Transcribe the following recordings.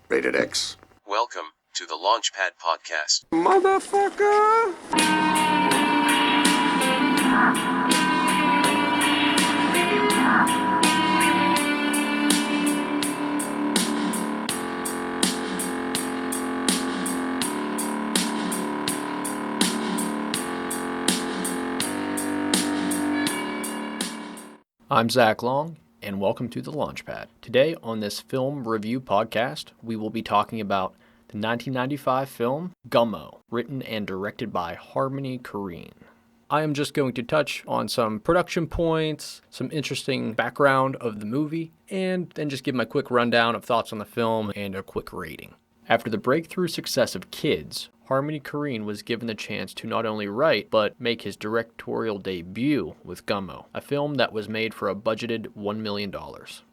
Rated X. Welcome to the Launchpad Podcast. Motherfucker! I'm Zach Long, and welcome to the Launchpad. Today on this film review podcast, we will be talking about the 1995 film Gummo, written and directed by Harmony Korine. I am just going to touch on some production points, some interesting background of the movie, and then just give my quick rundown of thoughts on the film and a quick rating. After the breakthrough success of Kids, Harmony Korine was given the chance to not only write, but make his directorial debut with Gummo, a film that was made for a budgeted $1 million.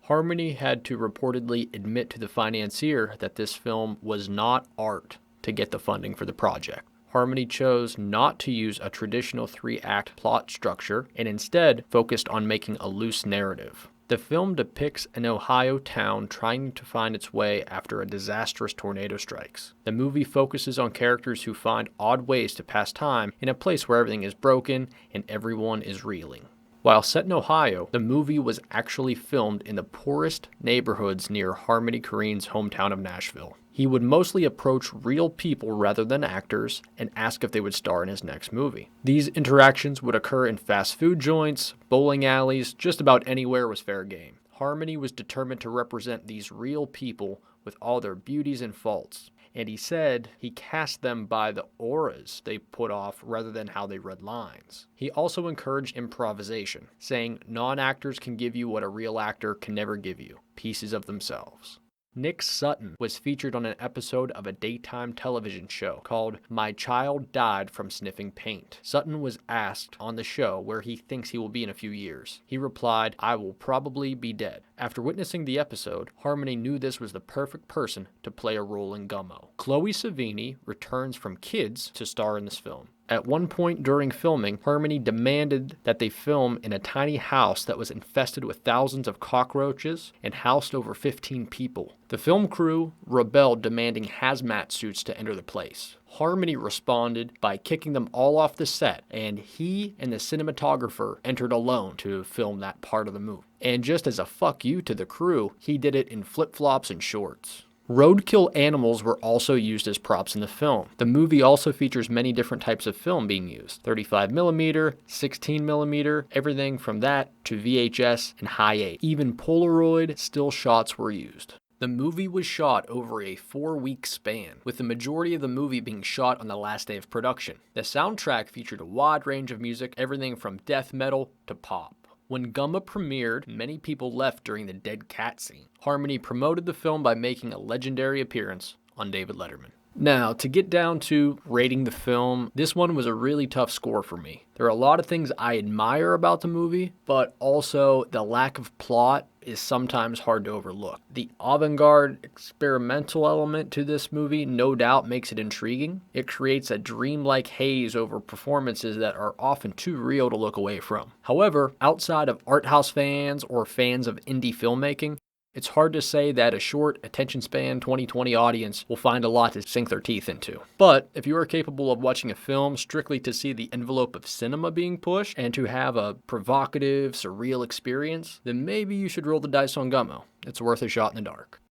Harmony had to reportedly admit to the financier that this film was not art to get the funding for the project. Harmony chose not to use a traditional three-act plot structure and instead focused on making a loose narrative. The film depicts an Ohio town trying to find its way after a disastrous tornado strikes. The movie focuses on characters who find odd ways to pass time in a place where everything is broken and everyone is reeling. While set in Ohio, the movie was actually filmed in the poorest neighborhoods near Harmony Korine's hometown of Nashville. He would mostly approach real people rather than actors and ask if they would star in his next movie. These interactions would occur in fast food joints, bowling alleys, just about anywhere was fair game. Harmony was determined to represent these real people with all their beauties and faults, and he said he cast them by the auras they put off rather than how they read lines. He also encouraged improvisation, saying non-actors can give you what a real actor can never give you, pieces of themselves. Nick Sutton was featured on an episode of a daytime television show called My Child Died from Sniffing Paint. Sutton was asked on the show where he thinks he will be in a few years. He replied, "I will probably be dead." After witnessing the episode, Harmony knew this was the perfect person to play a role in Gummo. Chloe Sevigny returns from Kids to star in this film. At one point during filming, Harmony demanded that they film in a tiny house that was infested with thousands of cockroaches and housed over 15 people. The film crew rebelled, demanding hazmat suits to enter the place. Harmony responded by kicking them all off the set, and he and the cinematographer entered alone to film that part of the movie. And just as a fuck you to the crew, he did it in flip-flops and shorts. Roadkill animals were also used as props in the film. The movie also features many different types of film being used. 35mm, 16mm, everything from that to VHS and high 8. Even Polaroid still shots were used. The movie was shot over a 4-week span, with the majority of the movie being shot on the last day of production. The soundtrack featured a wide range of music, everything from death metal to pop. When Gummo premiered, many people left during the dead cat scene. Harmony promoted the film by making a legendary appearance on David Letterman. Now, to get down to rating the film, this one was a really tough score for me. There are a lot of things I admire about the movie, but also the lack of plot is sometimes hard to overlook. The avant-garde experimental element to this movie no doubt makes it intriguing. It creates a dreamlike haze over performances that are often too real to look away from. However, outside of art house fans or fans of indie filmmaking, it's hard to say that a short, attention span 2020 audience will find a lot to sink their teeth into. But if you are capable of watching a film strictly to see the envelope of cinema being pushed and to have a provocative, surreal experience, then maybe you should roll the dice on Gummo. It's worth a shot in the dark.